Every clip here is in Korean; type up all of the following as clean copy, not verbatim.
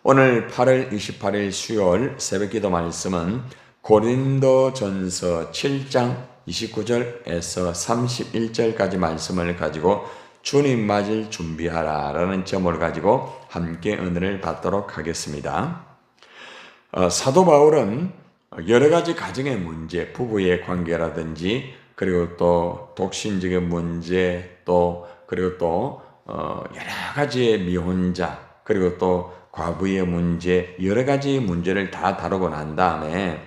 오늘 8월 28일 수요일 새벽기도 말씀은 고린도전서 7장 29절에서 31절까지 말씀을 가지고 주님 맞을 준비하라 라는 제목을 가지고 함께 은혜를 받도록 하겠습니다. 사도 바울은 여러 가지 가정의 문제, 부부의 관계라든지 그리고 또 독신적인 문제 그리고 또 여러 가지의 미혼자 그리고 또 과부의 문제, 여러 가지 문제를 다 다루고 난 다음에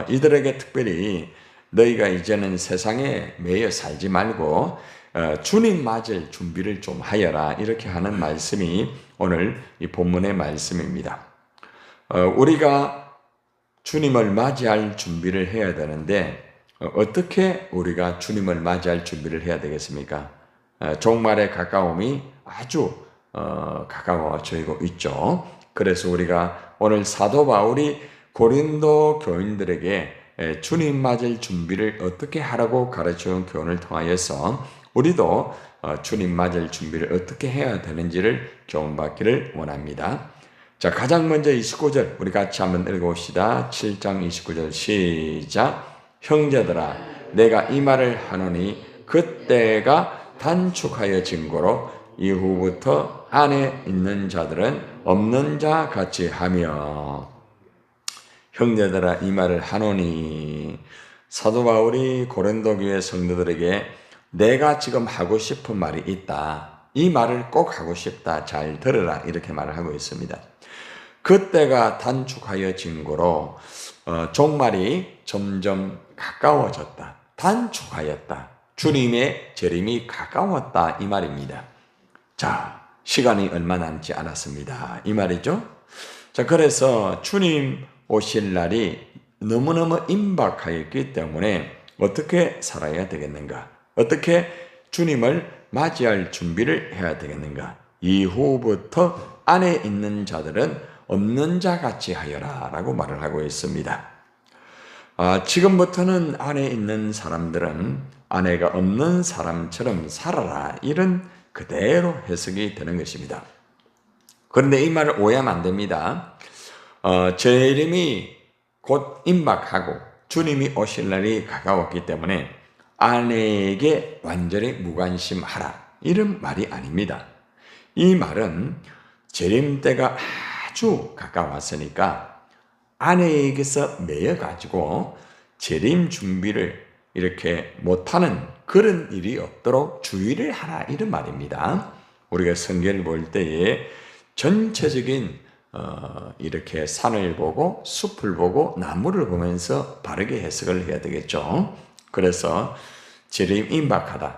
이들에게 특별히 너희가 이제는 세상에 매여 살지 말고 주님 맞을 준비를 좀 하여라 이렇게 하는 말씀이 오늘 이 본문의 말씀입니다. 우리가 주님을 맞이할 준비를 해야 되는데 어떻게 우리가 주님을 맞이할 준비를 해야 되겠습니까? 종말의 가까움이 아주 가까워지고 있죠. 그래서 우리가 오늘 사도 바울이 고린도 교인들에게 주님 맞을 준비를 어떻게 하라고 가르치는 교훈을 통하여서 우리도 주님 맞을 준비를 어떻게 해야 되는지를 교훈받기를 원합니다. 자, 가장 먼저 29절 우리 같이 한번 읽어봅시다. 7장 29절 시작. 형제들아 내가 이 말을 하노니 그때가 단축하여 증거로 이후부터 안에 있는 자들은 없는 자 같이 하며. 형제들아 이 말을 하노니, 사도 바울이 고린도 교회 성도들에게 내가 지금 하고 싶은 말이 있다, 이 말을 꼭 하고 싶다, 잘 들으라 이렇게 말을 하고 있습니다. 그때가 단축하여 증거로 종말이 점점 가까워졌다, 단축하였다, 주님의 재림이 가까웠다 이 말입니다. 자, 시간이 얼마 남지 않았습니다 이 말이죠. 자, 그래서 주님 오실 날이 너무너무 임박하였기 때문에 어떻게 살아야 되겠는가? 어떻게 주님을 맞이할 준비를 해야 되겠는가? 이후부터 안에 있는 자들은 없는 자 같이 하여라 라고 말을 하고 있습니다. 지금부터는 안에 있는 사람들은 아내가 없는 사람처럼 살아라, 이런 그대로 해석이 되는 것입니다. 그런데 이 말을 오해하면 안 됩니다. 재림이 곧 임박하고 주님이 오실 날이 가까웠기 때문에 아내에게 완전히 무관심하라, 이런 말이 아닙니다. 이 말은 재림 때가 아주 가까웠으니까 아내에게서 매여가지고 재림 준비를 이렇게 못하는 그런 일이 없도록 주의를 하라, 이런 말입니다. 우리가 성경을 볼 때에 전체적인 이렇게 산을 보고 숲을 보고 나무를 보면서 바르게 해석을 해야 되겠죠. 그래서 재림 임박하다,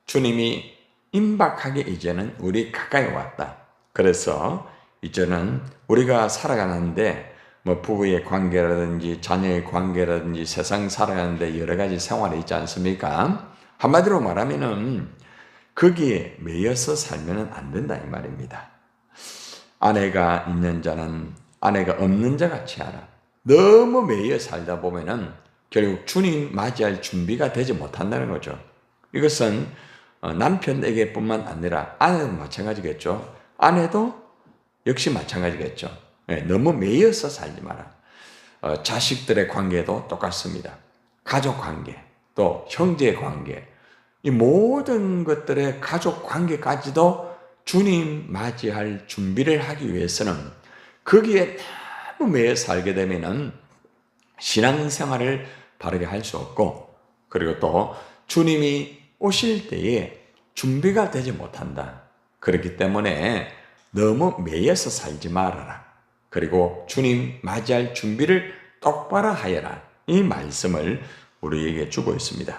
주님이 임박하게 이제는 우리 가까이 왔다. 그래서 이제는 우리가 살아가는데 부부의 관계라든지 자녀의 관계라든지 세상 살아가는데 여러 가지 생활이 있지 않습니까? 한마디로 말하면은 거기에 매여서 살면 안 된다 이 말입니다. 아내가 있는 자는 아내가 없는 자 같이 하라. 너무 매여 살다 보면은 결국 주님 맞이할 준비가 되지 못한다는 거죠. 이것은 남편에게뿐만 아니라 아내도 마찬가지겠죠. 아내도 역시 마찬가지겠죠. 너무 매여서 살지 마라. 자식들의 관계도 똑같습니다. 가족 관계, 또 형제 관계, 이 모든 것들의 가족 관계까지도 주님 맞이할 준비를 하기 위해서는 거기에 너무 매여 살게 되면은 신앙생활을 바르게 할 수 없고, 그리고 또 주님이 오실 때에 준비가 되지 못한다. 그렇기 때문에 너무 매여서 살지 말아라. 그리고 주님 맞이할 준비를 똑바로 하여라. 이 말씀을 우리에게 주고 있습니다.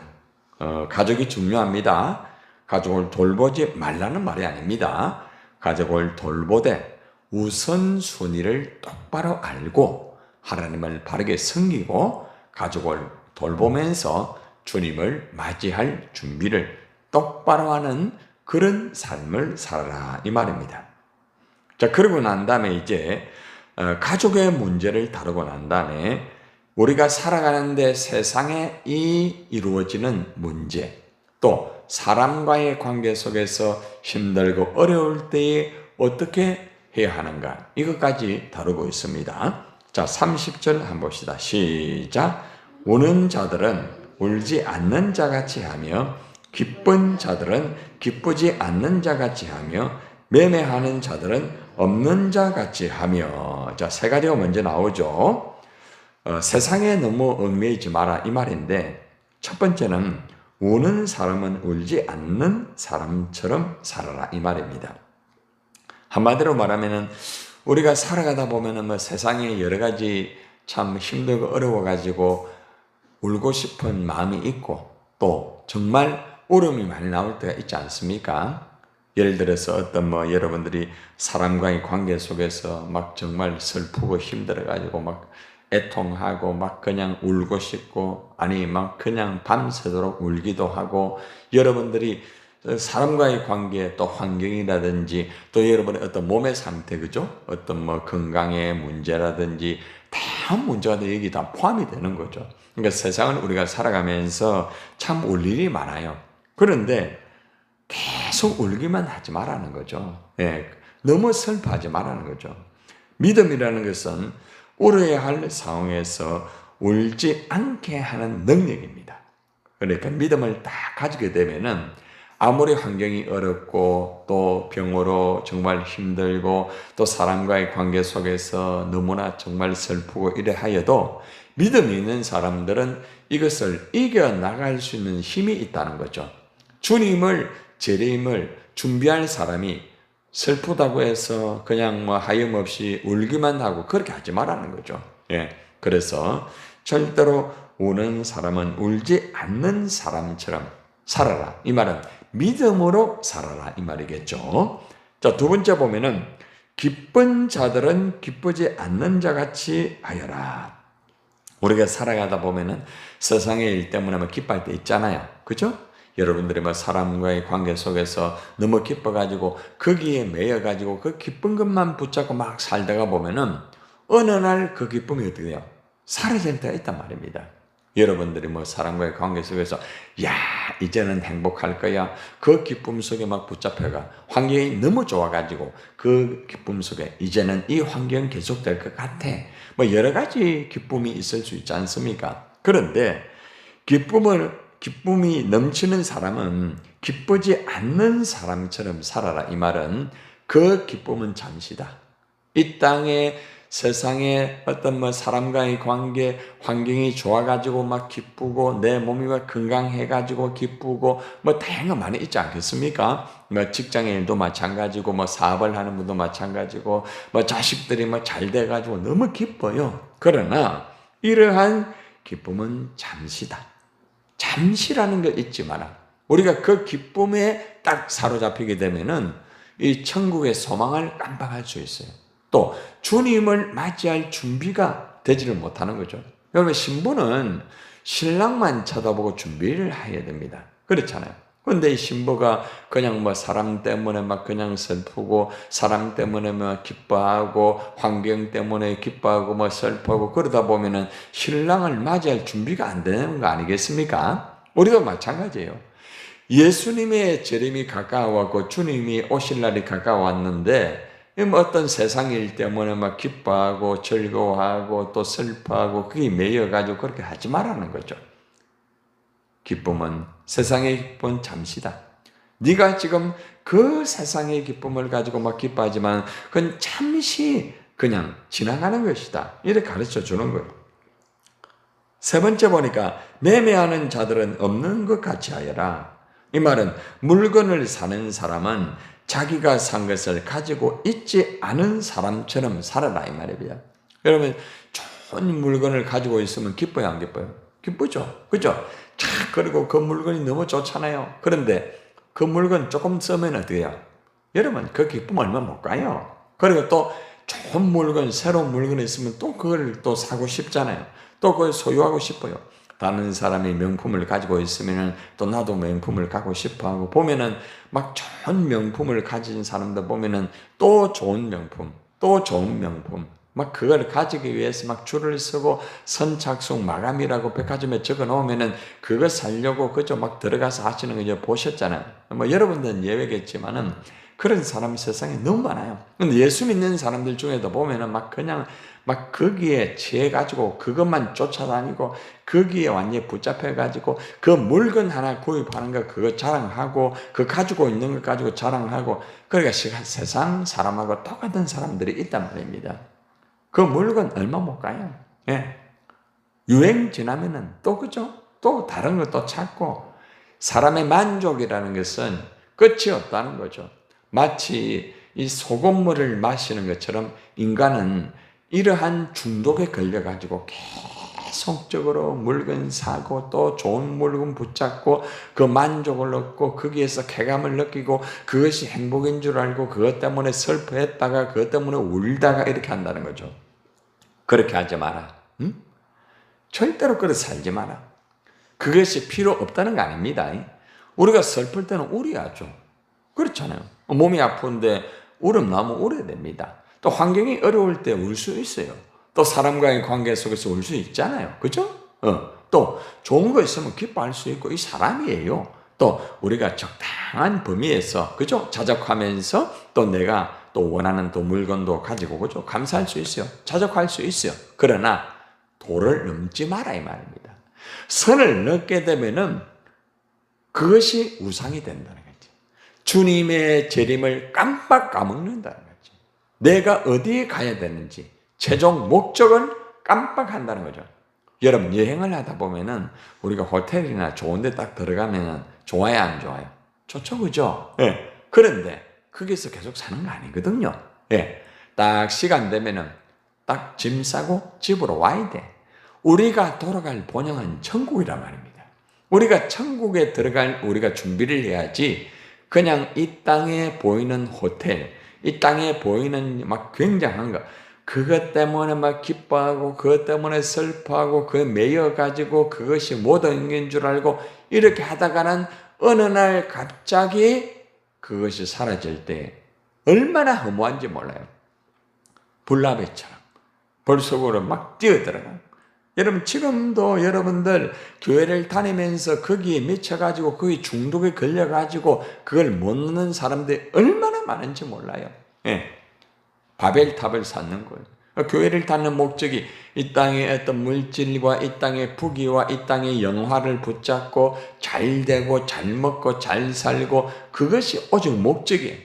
가족이 중요합니다. 가족을 돌보지 말라는 말이 아닙니다. 가족을 돌보되 우선순위를 똑바로 알고 하나님을 바르게 섬기고 가족을 돌보면서 주님을 맞이할 준비를 똑바로 하는 그런 삶을 살아라 이 말입니다. 자, 그러고 난 다음에 이제 가족의 문제를 다루고 난 다음에 우리가 살아가는데 세상에 이루어지는 문제, 또 사람과의 관계 속에서 힘들고 어려울 때에 어떻게 해야 하는가? 이것까지 다루고 있습니다. 자, 30절 한번 봅시다. 시작. 우는 자들은 울지 않는 자같이 하며 기쁜 자들은 기쁘지 않는 자같이 하며 매매하는 자들은 없는 자같이 하며. 자, 세 가지가 먼저 나오죠. 세상에 너무 얽매이지 마라 이 말인데, 첫 번째는 우는 사람은 울지 않는 사람처럼 살아라 이 말입니다. 한마디로 말하면은 우리가 살아가다 보면은 뭐 세상에 여러 가지 참 힘들고 어려워가지고 울고 싶은 마음이 있고 또 정말 울음이 많이 나올 때가 있지 않습니까? 예를 들어서 어떤 뭐 여러분들이 사람과의 관계 속에서 막 정말 슬프고 힘들어가지고 막 애통하고 막 그냥 울고 싶고, 아니 막 그냥 밤새도록 울기도 하고, 여러분들이 사람과의 관계 또 환경이라든지 또 여러분의 어떤 몸의 상태, 그죠? 어떤 뭐 건강의 문제라든지 다양한 문제가 여기 다 포함이 되는 거죠. 그러니까 세상을 우리가 살아가면서 참 울 일이 많아요. 그런데 계속 울기만 하지 말라는 거죠. 예, 너무 슬퍼하지 말라는 거죠. 믿음이라는 것은 울어야 할 상황에서 울지 않게 하는 능력입니다. 그러니까 믿음을 딱 가지게 되면은 아무리 환경이 어렵고 또 병으로 정말 힘들고 또 사람과의 관계 속에서 너무나 정말 슬프고 이래 하여도 믿음이 있는 사람들은 이것을 이겨나갈 수 있는 힘이 있다는 거죠. 주님을, 재림을 준비할 사람이 슬프다고 해서 그냥 뭐 하염없이 울기만 하고 그렇게 하지 말라는 거죠. 예. 그래서 절대로 우는 사람은 울지 않는 사람처럼 살아라. 이 말은 믿음으로 살아라. 이 말이겠죠. 자, 두 번째 보면은 기쁜 자들은 기쁘지 않는 자같이 하여라. 우리가 살아가다 보면은 세상의 일 때문에 뭐 기뻐할 때 있잖아요. 그죠? 여러분들이 뭐 사람과의 관계 속에서 너무 기뻐가지고 거기에 매여가지고 그 기쁜 것만 붙잡고 막 살다가 보면은 어느 날 그 기쁨이 어떻게 돼요? 사라질 때가 있단 말입니다. 여러분들이 뭐 사람과의 관계 속에서 야 이제는 행복할 거야, 그 기쁨 속에 막 붙잡혀가 환경이 너무 좋아가지고 그 기쁨 속에 이제는 이 환경 계속될 것 같아, 뭐 여러 가지 기쁨이 있을 수 있지 않습니까? 그런데 기쁨이 넘치는 사람은 기쁘지 않는 사람처럼 살아라. 이 말은 그 기쁨은 잠시다. 이 땅에 세상에 어떤 뭐 사람과의 관계, 환경이 좋아가지고 막 기쁘고 내 몸이 막 건강해가지고 기쁘고 뭐 다양한 많이 있지 않겠습니까? 뭐 직장의 일도 마찬가지고 뭐 사업을 하는 분도 마찬가지고 뭐 자식들이 뭐 잘 돼가지고 너무 기뻐요. 그러나 이러한 기쁨은 잠시다. 잠시라는 걸 잊지 마라. 우리가 그 기쁨에 딱 사로잡히게 되면은 이 천국의 소망을 깜빡할 수 있어요. 또 주님을 맞이할 준비가 되지를 못하는 거죠. 여러분, 신부는 신랑만 쳐다보고 준비를 해야 됩니다. 그렇잖아요. 그런데 이 신부가 그냥 뭐 사람 때문에 막 그냥 슬프고 사람 때문에 막 기뻐하고 환경 때문에 기뻐하고 뭐 슬퍼하고 그러다 보면은 신랑을 맞이할 준비가 안 되는 거 아니겠습니까? 우리도 마찬가지예요. 예수님의 재림이 가까워왔고 주님이 오실 날이 가까웠는데 어떤 세상 일 때문에 막 기뻐하고 즐거워하고 또 슬퍼하고 그게 매여가지고 그렇게 하지 말라는 거죠. 기쁨은, 세상의 기쁨은 잠시다. 네가 지금 그 세상의 기쁨을 가지고 막 기뻐하지만 그건 잠시 그냥 지나가는 것이다. 이렇게 가르쳐 주는 거예요. 세 번째 보니까 매매하는 자들은 없는 것 같이 하여라. 이 말은 물건을 사는 사람은 자기가 산 것을 가지고 있지 않은 사람처럼 살아라 이 말입니다. 여러분, 좋은 물건을 가지고 있으면 기뻐요, 안 기뻐요? 기쁘죠? 그죠? 자, 그리고 그 물건이 너무 좋잖아요. 그런데 그 물건 조금 쓰면 어떻게 해요? 여러분, 그 기쁨 얼마 못 가요. 그리고 또 좋은 물건, 새로운 물건이 있으면 또 그걸 또 사고 싶잖아요. 또 그걸 소유하고 싶어요. 다른 사람이 명품을 가지고 있으면 또 나도 명품을 갖고 싶어 하고, 보면은 막 좋은 명품을 가진 사람들 보면은 또 좋은 명품, 또 좋은 명품, 막 그걸 가지기 위해서 막 줄을 서고 선착순 마감이라고 백화점에 적어 놓으면은 그거 살려고 그저 막 들어가서 하시는 거 이제 보셨잖아요. 뭐 여러분들은 예외겠지만은 그런 사람이 세상에 너무 많아요. 근데 예수 믿는 사람들 중에도 보면은 막 그냥 막 거기에 취해가지고 그것만 쫓아다니고 거기에 완전히 붙잡혀가지고 그 물건 하나 구입하는 거 그거 자랑하고 그 가지고 있는 거 가지고 자랑하고 그러니까 세상 사람하고 똑같은 사람들이 있단 말입니다. 그 물건 얼마 못 가요. 예. 유행 지나면은 또 그죠? 또 다른 거 또 찾고 사람의 만족이라는 것은 끝이 없다는 거죠. 마치 이 소금물을 마시는 것처럼 인간은 이러한 중독에 걸려가지고 계속적으로 물건 사고 또 좋은 물건 붙잡고 그 만족을 얻고 거기에서 쾌감을 느끼고 그것이 행복인 줄 알고 그것 때문에 슬퍼했다가 그것 때문에 울다가 이렇게 한다는 거죠. 그렇게 하지 마라. 응? 절대로 그렇게 살지 마라. 그것이 필요 없다는 거 아닙니다. 우리가 슬플 때는 울어야죠. 그렇잖아요. 몸이 아픈데 울음 나면 울어야 됩니다. 또 환경이 어려울 때 울 수 있어요. 또 사람과의 관계 속에서 울 수 있잖아요. 그죠? 또 좋은 거 있으면 기뻐할 수 있고 이 사람이에요. 또 우리가 적당한 범위에서 그죠? 자족하면서 또 내가 또 원하는 또 물건도 가지고 그죠? 감사할 수 있어요. 자족할 수 있어요. 그러나 도를 넘지 마라 이 말입니다. 선을 넘게 되면은 그것이 우상이 된다는 거지. 주님의 재림을 깜빡 까먹는다는 거지. 내가 어디에 가야 되는지 최종 목적을 깜빡한다는 거죠. 여러분 여행을 하다 보면은 우리가 호텔이나 좋은 데 딱 들어가면은 좋아요 안 좋아요? 좋죠 그죠? 예. 그런데 거기서 계속 사는 거 아니거든요. 예. 딱 시간 되면은 딱 짐 싸고 집으로 와야 돼. 우리가 돌아갈 본향은 천국이란 말입니다. 우리가 천국에 들어갈 우리가 준비를 해야지 그냥 이 땅에 보이는 호텔, 이 땅에 보이는 막 굉장한 거 그것 때문에 막 기뻐하고 그것 때문에 슬퍼하고 그 매여가지고 그것이 모든 인 줄 알고 이렇게 하다가는 어느 날 갑자기 그것이 사라질 때 얼마나 허무한지 몰라요. 불나베처럼 벌 속으로 막 뛰어들어가요. 여러분 지금도 여러분들 교회를 다니면서 거기에 미쳐가지고 거기 중독에 걸려가지고 그걸 못 넣는 사람들이 얼마나 많은지 몰라요. 예. 바벨탑을 쌓는 거예요. 교회를 다니는 목적이 이 땅의 어떤 물질과 이 땅의 부귀와 이 땅의 영화를 붙잡고 잘 되고 잘 먹고 잘 살고 그것이 오직 목적이에요.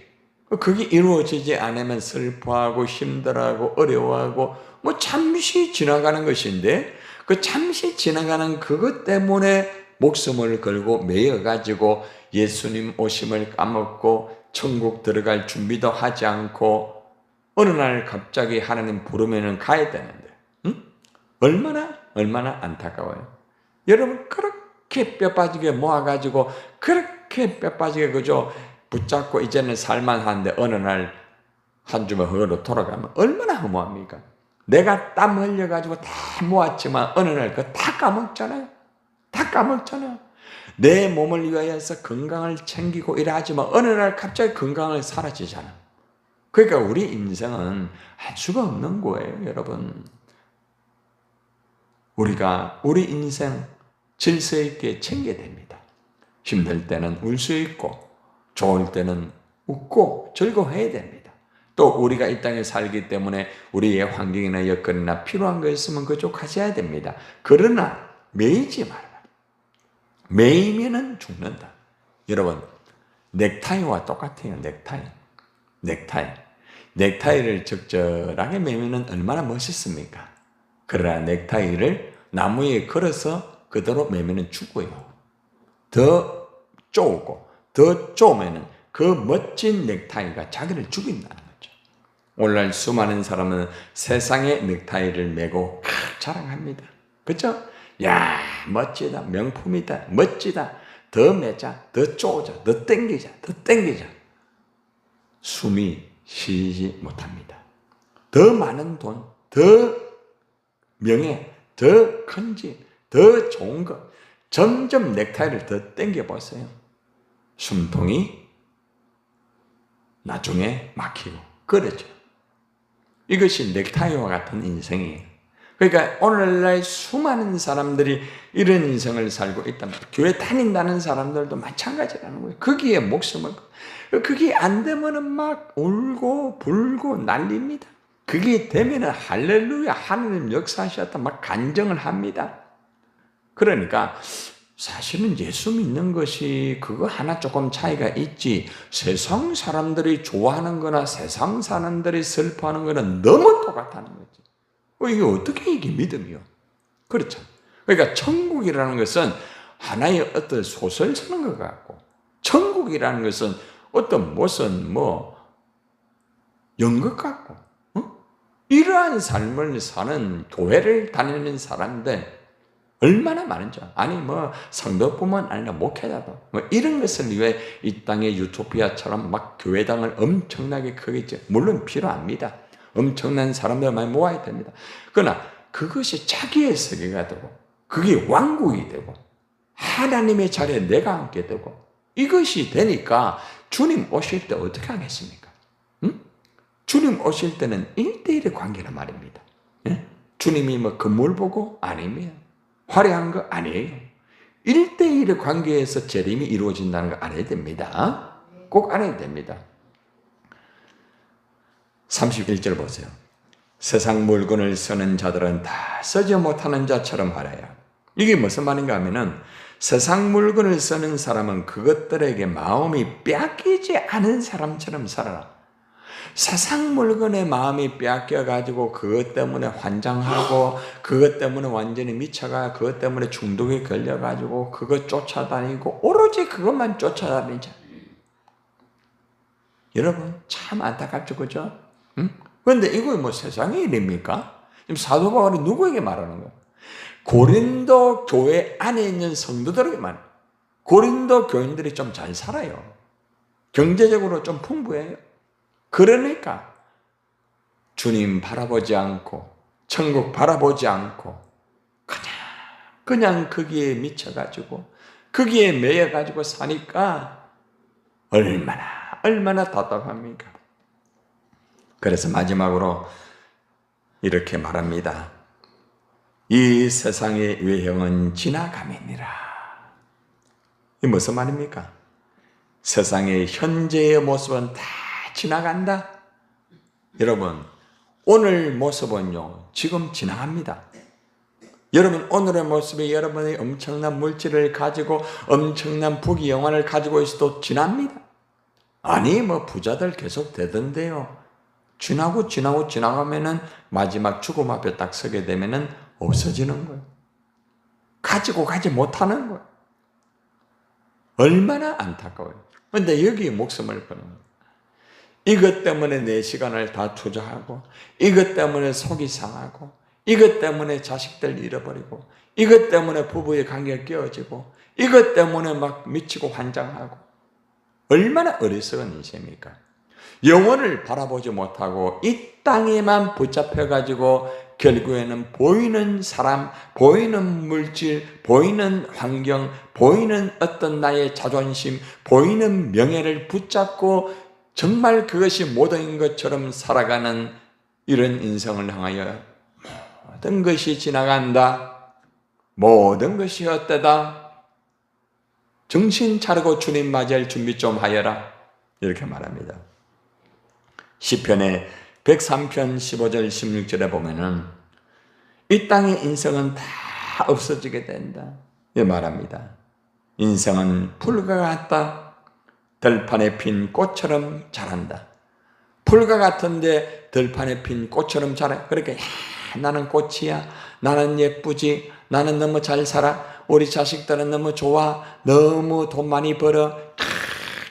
그게 이루어지지 않으면 슬퍼하고 힘들어하고 어려워하고 뭐 잠시 지나가는 것인데 그 잠시 지나가는 그것 때문에 목숨을 걸고 매여가지고 예수님 오심을 까먹고 천국 들어갈 준비도 하지 않고 어느 날 갑자기 하나님 부르면은 가야 되는데, 응? 얼마나 안타까워요. 여러분 그렇게 뼈 빠지게 모아가지고 그렇게 뼈 빠지게 그저 붙잡고 이제는 살만한데 어느 날 한 주먹 흙으로 돌아가면 얼마나 허무합니까? 내가 땀 흘려가지고 다 모았지만 어느 날 그거 다 까먹잖아요. 다 까먹잖아요. 내 몸을 위하여서 건강을 챙기고 이래 하지만 어느 날 갑자기 건강을 사라지잖아. 그러니까 우리 인생은 할 수가 없는 거예요, 여러분. 우리가 우리 인생 질서 있게 챙겨야 됩니다. 힘들 때는 울 수 있고 좋을 때는 웃고 즐거워해야 됩니다. 또 우리가 이 땅에 살기 때문에 우리의 환경이나 여건이나 필요한 거 있으면 그쪽 가져야 됩니다. 그러나 매이지 말아요. 매이면은 죽는다. 여러분 넥타이와 똑같아요. 넥타이를 적절하게 매면은 얼마나 멋있습니까? 그러나 넥타이를 나무에 걸어서 그대로 매면은 죽어요. 더 쪼고 더 쪼면은 그 멋진 넥타이가 자기를 죽인다는 거죠. 오늘날 수많은 사람은 세상의 넥타이를 매고 자랑합니다. 그렇죠? 야 멋지다, 명품이다, 멋지다. 더 매자, 더 쪼자, 더 땡기자. 숨이 쉬지 못합니다. 더 많은 돈, 더 명예, 더 큰 집, 더 좋은 것. 점점 넥타이를 더 땡겨보세요. 숨통이 나중에 막히고 그러죠. 이것이 넥타이와 같은 인생이에요. 그러니까 오늘날 수많은 사람들이 이런 인생을 살고 있단 말이에요. 교회 다닌다는 사람들도 마찬가지라는 거예요. 거기에 목숨을, 그게 안 되면은 막 울고 불고 난립니다. 그게 되면은 할렐루야, 하느님 역사하셨다 막 간증을 합니다. 그러니까 사실은 예수 믿는 것이 그거 하나 조금 차이가 있지, 세상 사람들이 좋아하는 거나 세상 사람들이 슬퍼하는 거는 너무 똑같다는 거지. 이게 어떻게 이게 믿음이요? 그렇죠. 그러니까 천국이라는 것은 하나의 어떤 소설 쓰는 것 같고, 천국이라는 것은 어떤 무슨 연극 같고, 이러한 삶을 사는 교회를 다니는 사람들 얼마나 많은지. 아니 성도뿐만 아니라 목회자도 이런 것을 위해 이 땅의 유토피아처럼 막 교회당을 엄청나게 크게 지어, 물론 필요합니다. 엄청난 사람들 많이 모아야 됩니다. 그러나 그것이 자기의 세계가 되고, 그게 왕국이 되고, 하나님의 자리에 내가 앉게 되고, 이것이 되니까 주님 오실 때 어떻게 하겠습니까? 주님 오실 때는 1대1의 관계란 말입니다. 주님이 건물 보고? 아닙니다. 화려한 거 아니에요. 1대1의 관계에서 재림이 이루어진다는 거 알아야 됩니다. 꼭 알아야 됩니다. 31절 보세요. 세상 물건을 쓰는 자들은 다 쓰지 못하는 자처럼 하라야. 이게 무슨 말인가 하면은, 세상 물건을 쓰는 사람은 그것들에게 마음이 빼앗기지 않은 사람처럼 살아라. 세상 물건에 마음이 빼앗겨가지고 그것 때문에 환장하고, 그것 때문에 완전히 미쳐가, 그것 때문에 중독에 걸려가지고 그것 쫓아다니고 오로지 그것만 쫓아다니자. 여러분 참 안타깝죠, 그죠? 그런데 이거 세상의 일입니까? 지금 사도 바울이 누구에게 말하는 거예요? 고린도 교회 안에 있는 성도들에게 말해요. 고린도 교인들이 좀 잘 살아요. 경제적으로 좀 풍부해요. 그러니까 주님 바라보지 않고 천국 바라보지 않고 그냥 거기에 미쳐가지고 거기에 매여가지고 사니까 얼마나 답답합니까? 그래서 마지막으로 이렇게 말합니다. 이 세상의 외형은 지나감이니라. 이 무슨 말입니까? 세상의 현재의 모습은 다 지나간다. 여러분, 오늘 모습은요, 지금 지나갑니다. 여러분, 오늘의 모습이 여러분의 엄청난 물질을 가지고 엄청난 부귀영화를 가지고 있어도 지납니다. 아니, 부자들 계속 되던데요. 지나가면은 마지막 죽음 앞에 딱 서게 되면은 없어지는 거예요. 가지고 가지 못하는 거예요. 얼마나 안타까워요. 그런데 여기에 목숨을 거는 거예요. 이것 때문에 내 시간을 다 투자하고, 이것 때문에 속이 상하고, 이것 때문에 자식들 잃어버리고, 이것 때문에 부부의 관계가 깨어지고, 이것 때문에 막 미치고 환장하고, 얼마나 어리석은 인생입니까? 영혼을 바라보지 못하고 이 땅에만 붙잡혀가지고 결국에는 보이는 사람, 보이는 물질, 보이는 환경, 보이는 어떤 나의 자존심, 보이는 명예를 붙잡고 정말 그것이 모든 것처럼 살아가는 이런 인생을 향하여 모든 것이 지나간다. 모든 것이 헛되다. 정신 차리고 주님 맞이할 준비 좀 하여라. 이렇게 말합니다. 시편의 103편 15절 16절에 보면은 이 땅의 인생은 다 없어지게 된다. 이 말합니다. 인생은 풀과 같다. 들판에 핀 꽃처럼 자란다. 풀과 같은데 들판에 핀 꽃처럼 자라. 그러니까 나는 꽃이야. 나는 예쁘지. 나는 너무 잘 살아. 우리 자식들은 너무 좋아. 너무 돈 많이 벌어.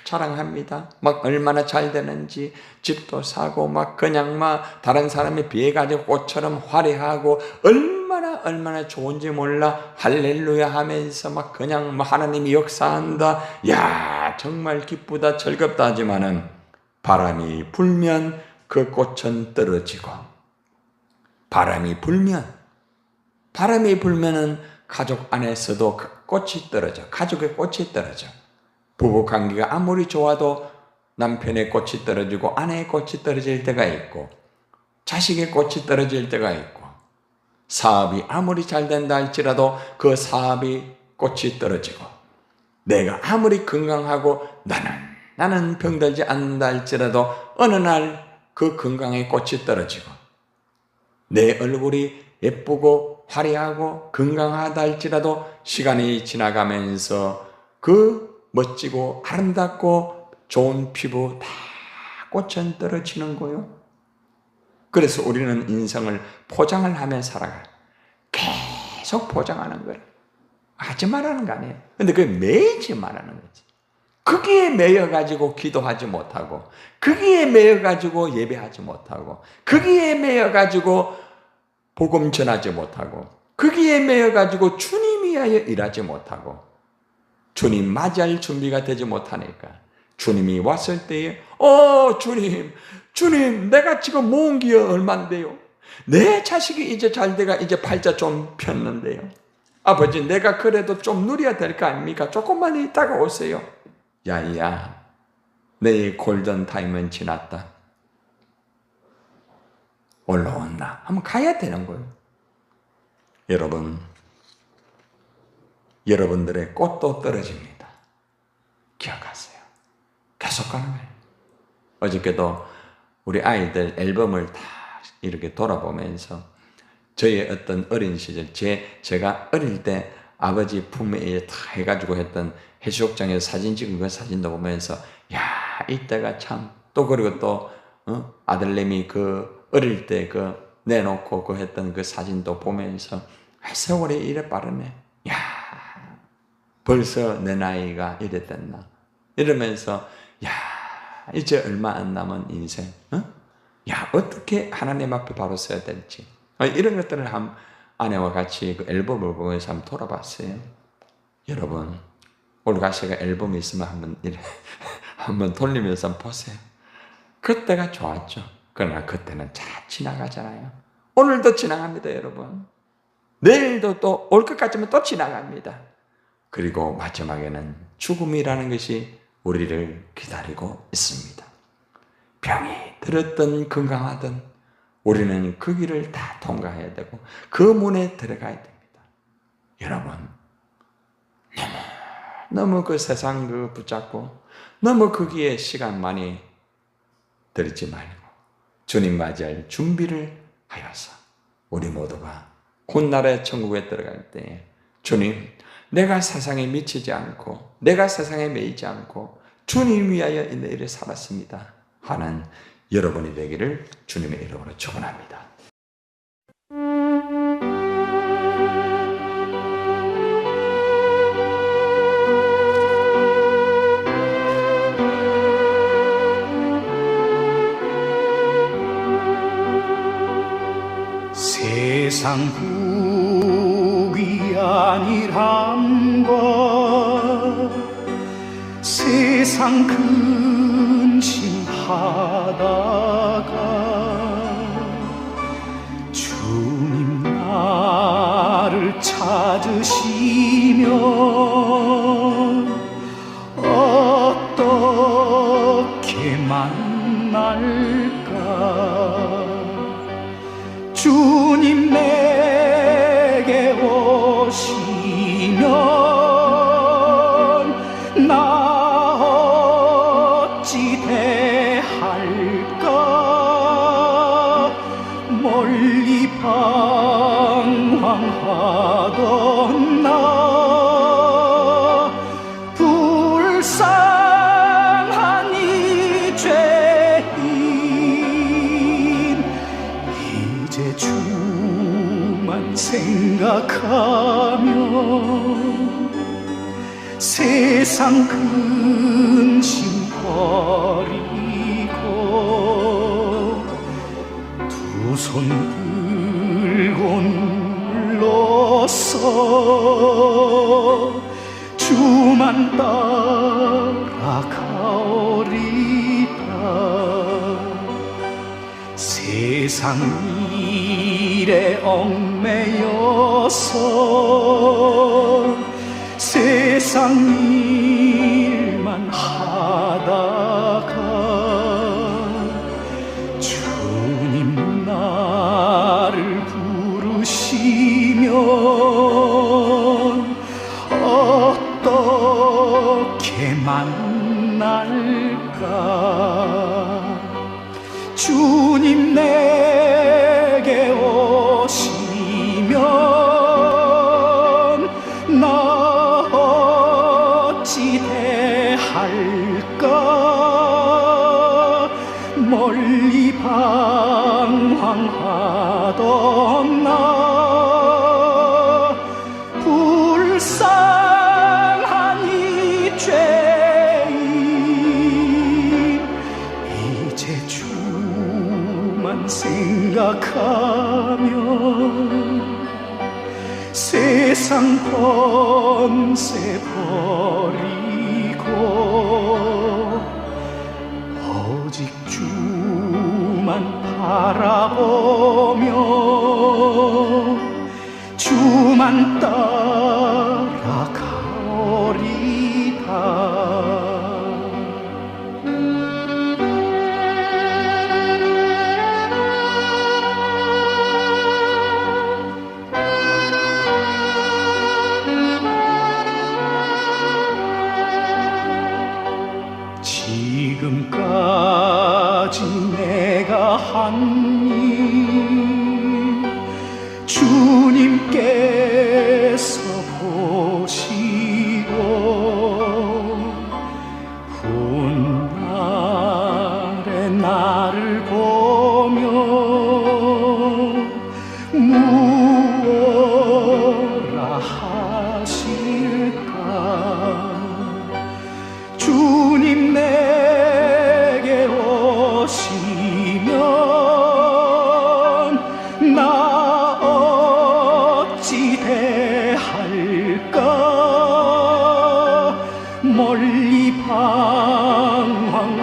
자랑합니다. 막 얼마나 잘 되는지 집도 사고 막 그냥 막 다른 사람에 비해 가지고 꽃처럼 화려하고 얼마나 좋은지 몰라. 할렐루야 하면서 막 그냥 막 하나님이 역사한다. 야 정말 기쁘다 즐겁다 하지만은 바람이 불면 그 꽃은 떨어지고 바람이 불면은 가족 안에서도 그 꽃이 떨어져. 가족의 꽃이 떨어져. 부부 관계가 아무리 좋아도 남편의 꽃이 떨어지고 아내의 꽃이 떨어질 때가 있고 자식의 꽃이 떨어질 때가 있고 사업이 아무리 잘 된다 할지라도 그 사업이 꽃이 떨어지고, 내가 아무리 건강하고 나는 병들지 않는다 할지라도 어느 날 그 건강의 꽃이 떨어지고, 내 얼굴이 예쁘고 화려하고 건강하다 할지라도 시간이 지나가면서 그 멋지고 아름답고 좋은 피부 다 꽃은 떨어지는 거요. 그래서 우리는 인생을 포장을 하며 살아가요. 계속 포장하는 거예요. 하지 말라는 거 아니에요. 근데 그게 매이지 말라는 거지. 거기에 매여가지고 기도하지 못하고, 거기에 매여가지고 예배하지 못하고, 거기에 매여가지고 복음 전하지 못하고, 거기에 매여가지고 주님 위하여 일하지 못하고, 주님 맞이할 준비가 되지 못하니까 주님이 왔을 때에 주님 내가 지금 모은 게 얼만데요? 내 자식이 이제 잘 돼가 이제 팔자 좀 폈는데요. 아버지 내가 그래도 좀 누려야 될 거 아닙니까? 조금만 있다가 오세요. 야야, 내 골든 타임은 지났다. 올라온나? 한번 가야 되는 거예요. 여러분들의 꽃도 떨어집니다. 기억하세요. 계속 가는 거예요. 어저께도 우리 아이들 앨범을 다 이렇게 돌아보면서 저의 어떤 어린 시절, 제가 어릴 때 아버지 품에 다 해가지고 했던 해수욕장에서 사진 찍은 그 사진도 보면서, 야, 이때가 참, 또 그리고 또, 아들내미 그 어릴 때 그 내놓고 그 했던 그 사진도 보면서, 세월이 이래 빠르네. 야, 벌써 내 나이가 이래 됐나. 이러면서, 야, 이제 얼마 안 남은 인생, 야, 어떻게 하나님 앞에 바로 서야 될지. 이런 것들을 아내와 같이 그 앨범을 보면서 한번 돌아봤어요. 여러분, 올가시가 앨범이 있으면 한번 돌리면서 한번 보세요. 그때가 좋았죠. 그러나 그때는 잘 지나가잖아요. 오늘도 지나갑니다, 여러분. 내일도 또 올 것 같으면 또 지나갑니다. 그리고 마지막에는 죽음이라는 것이 우리를 기다리고 있습니다. 병이 들었든 건강하든 우리는 그 길을 다 통과해야 되고 그 문에 들어가야 됩니다. 여러분, 너무 그 세상 그 붙잡고 너무 거기에 시간 많이 들이지 말고 주님 맞이할 준비를 하여서 우리 모두가 훗날의 천국에 들어갈 때에 주님, 내가 세상에 미치지 않고 내가 세상에 매이지 않고 주님 위하여 이 일을 살았습니다 하는 여러분이 되기를 주님의 이름으로 축원합니다. 세상 복이 아니란 것 세상 근심하다가 주님 나를 찾으시면 어떻게 만날까. 주님 내게 오시면 나 어찌 대할까. 멀리 방황하던 나 불쌍한 이 죄인 이제 주만 생각하며 세상 근심 버리고 두 손 들고 눌러서 주만 따라가오리다. 세상 일에 얽매여서 세상 일만 하다가 주님 나를 부르시 향하던 나 불쌍한 이 죄인 이제 주만 생각하며 세상 번세 버리고 오직 주만 바라보며 주만 따라가오리다. 지금까지 내가 한 일 주님께서 보시고 훗날에 나를 보며 무엇라 하실까. 주님 내게 오시면 나 어찌 대할까. 멀리 방황하던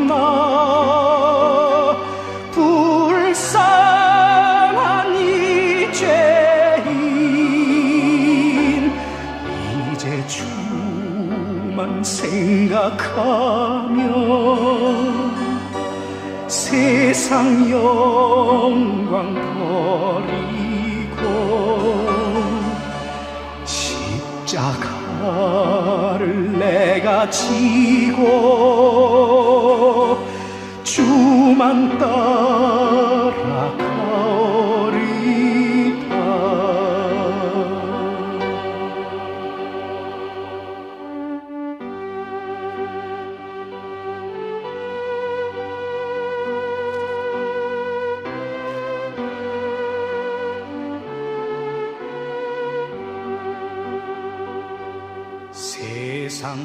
나 불쌍한 이 죄인 이제 주만 생각하며 세상 영광 버리고 십자가를 내가 지고 주만 따라가오리다. 세상